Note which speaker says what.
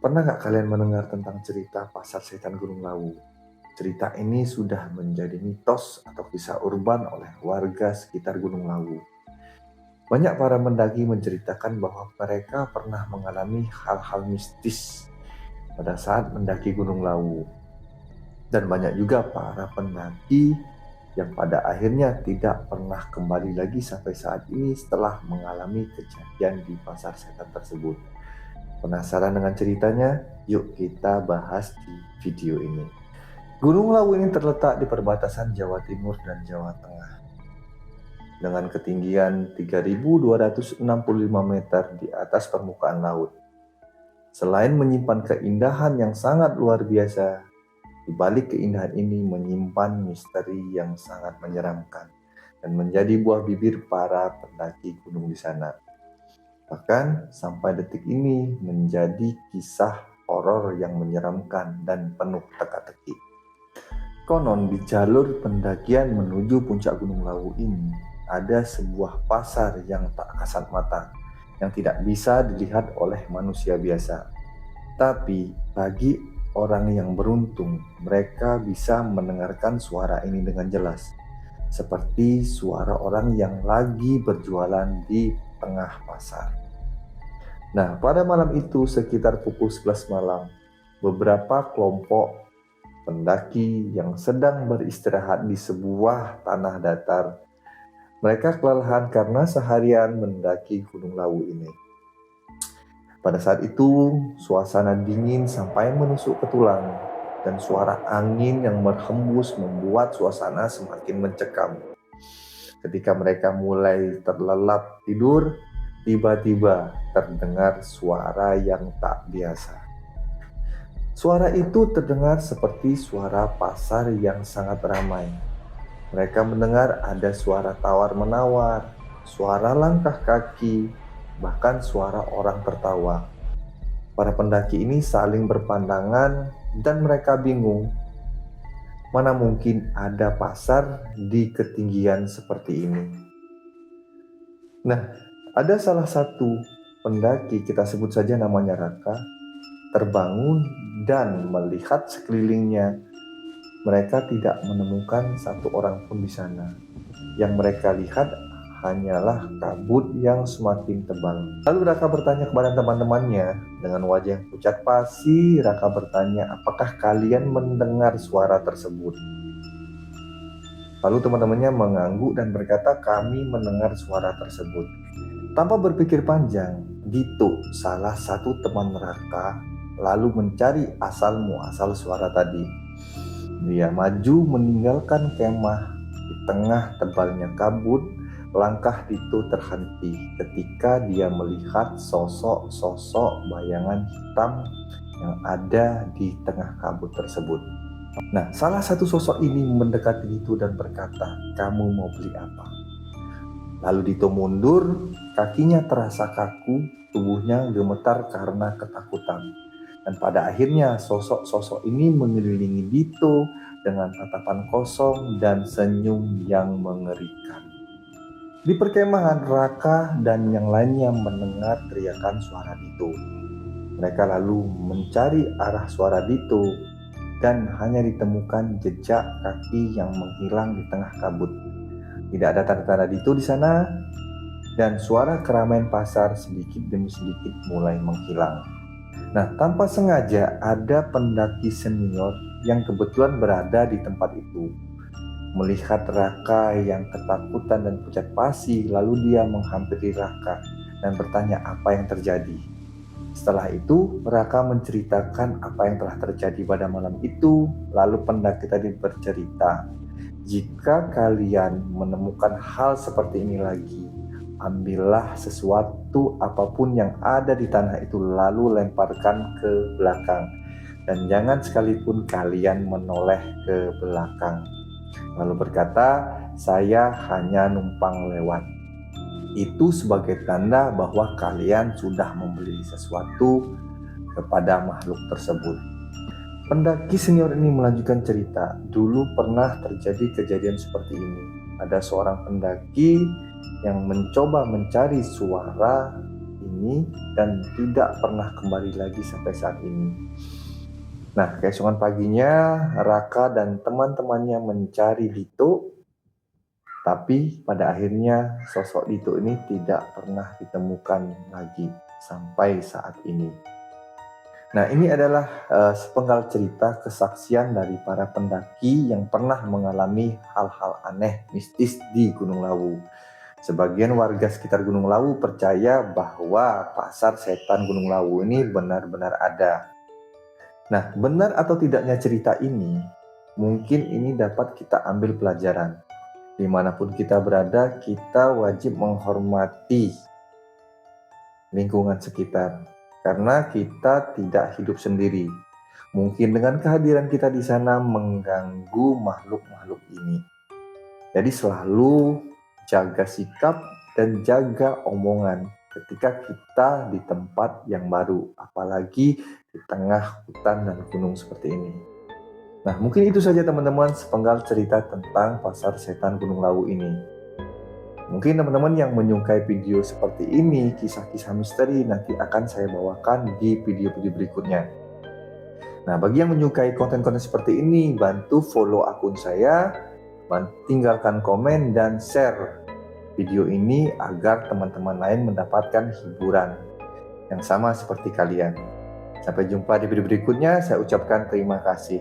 Speaker 1: Pernah nggak kalian mendengar tentang cerita Pasar Setan Gunung Lawu? Cerita ini sudah menjadi mitos atau kisah urban oleh warga sekitar Gunung Lawu. Banyak para pendaki menceritakan bahwa mereka pernah mengalami hal-hal mistis pada saat mendaki Gunung Lawu. Dan banyak juga para pendaki yang pada akhirnya tidak pernah kembali lagi sampai saat ini setelah mengalami kejadian di Pasar Setan tersebut. Penasaran dengan ceritanya? Yuk kita bahas di video ini. Gunung Lawu ini terletak di perbatasan Jawa Timur dan Jawa Tengah dengan ketinggian 3.265 meter di atas permukaan laut. Selain menyimpan keindahan yang sangat luar biasa, di balik keindahan ini menyimpan misteri yang sangat menyeramkan dan menjadi buah bibir para pendaki gunung di sana. Bahkan sampai detik ini menjadi kisah horor yang menyeramkan dan penuh teka-teki. Konon di jalur pendakian menuju puncak Gunung Lawu ini ada sebuah pasar yang tak kasat mata, yang tidak bisa dilihat oleh manusia biasa. Tapi bagi orang yang beruntung, mereka bisa mendengarkan suara ini dengan jelas, seperti suara orang yang lagi berjualan di tengah pasar. Nah, pada malam itu sekitar pukul 11 malam, beberapa kelompok pendaki yang sedang beristirahat di sebuah tanah datar. Mereka kelelahan karena seharian mendaki Gunung Lawu ini. Pada saat itu, suasana dingin sampai menusuk ke tulang, dan suara angin yang berhembus membuat suasana semakin mencekam. Ketika mereka mulai terlelap tidur, tiba-tiba terdengar suara yang tak biasa. Suara itu terdengar seperti suara pasar yang sangat ramai. Mereka mendengar ada suara tawar-menawar, suara langkah kaki, bahkan suara orang tertawa. Para pendaki ini saling berpandangan dan mereka bingung. Mana mungkin ada pasar di ketinggian seperti ini? Nah, ada salah satu pendaki, kita sebut saja namanya Raka, terbangun dan melihat sekelilingnya. Mereka tidak menemukan satu orang pun di sana. Yang mereka lihat hanyalah kabut yang semakin tebal. Lalu Raka bertanya kepada teman-temannya dengan wajah yang pucat pasi. Raka bertanya, apakah kalian mendengar suara tersebut? Lalu teman-temannya mengangguk dan berkata, kami mendengar suara tersebut. Tanpa berpikir panjang, Dito, salah satu teman Raka, lalu mencari asal muasal suara tadi. Dia maju meninggalkan kemah. Di tengah tebalnya kabut, langkah Dito terhenti ketika dia melihat sosok-sosok bayangan hitam yang ada di tengah kabut tersebut. Nah, salah satu sosok ini mendekati Dito dan berkata, kamu mau beli apa? Lalu Dito mundur, kakinya terasa kaku, tubuhnya gemetar karena ketakutan. Dan pada akhirnya sosok-sosok ini mengelilingi Dito dengan tatapan kosong dan senyum yang mengerikan. Di perkemahan, Raka dan yang lainnya mendengar teriakan suara Dito. Mereka lalu mencari arah suara Dito dan hanya ditemukan jejak kaki yang menghilang di tengah kabut. Tidak ada tanda-tanda Dito di sana, dan suara keramaian pasar sedikit demi sedikit mulai menghilang. Nah, tanpa sengaja ada pendaki senior yang kebetulan berada di tempat itu. Melihat Raka yang ketakutan dan pucat pasi, lalu dia menghampiri Raka dan bertanya apa yang terjadi. Setelah itu, Raka menceritakan apa yang telah terjadi pada malam itu. Lalu pendaki tadi bercerita, jika kalian menemukan hal seperti ini lagi, ambillah sesuatu apapun yang ada di tanah itu lalu lemparkan ke belakang. Dan jangan sekalipun kalian menoleh ke belakang. Lalu berkata, saya hanya numpang lewat. Itu sebagai tanda bahwa kalian sudah membeli sesuatu kepada makhluk tersebut. Pendaki senior ini melanjutkan cerita, dulu pernah terjadi kejadian seperti ini. Ada seorang pendaki yang mencoba mencari suara ini dan tidak pernah kembali lagi sampai saat ini. Nah, keesokan paginya Raka dan teman-temannya mencari Dito, tapi pada akhirnya sosok Dito ini tidak pernah ditemukan lagi sampai saat ini. Nah, ini adalah sepenggal cerita kesaksian dari para pendaki yang pernah mengalami hal-hal aneh mistis di Gunung Lawu. Sebagian warga sekitar Gunung Lawu percaya bahwa pasar setan Gunung Lawu ini benar-benar ada. Nah, benar atau tidaknya cerita ini, mungkin ini dapat kita ambil pelajaran. Dimanapun kita berada, kita wajib menghormati lingkungan sekitar. Karena kita tidak hidup sendiri. Mungkin dengan kehadiran kita di sana mengganggu makhluk-makhluk ini. Jadi selalu jaga sikap dan jaga omongan ketika kita di tempat yang baru, apalagi di tengah hutan dan gunung seperti ini. Nah, mungkin itu saja teman-teman sepenggal cerita tentang pasar setan Gunung Lawu ini. Mungkin teman-teman yang menyukai video seperti ini, kisah-kisah misteri, nanti akan saya bawakan di video-video berikutnya. Nah, bagi yang menyukai konten-konten seperti ini, bantu follow akun saya, tinggalkan komen dan share video ini agar teman-teman lain mendapatkan hiburan yang sama seperti kalian. Sampai jumpa di video berikutnya, saya ucapkan terima kasih.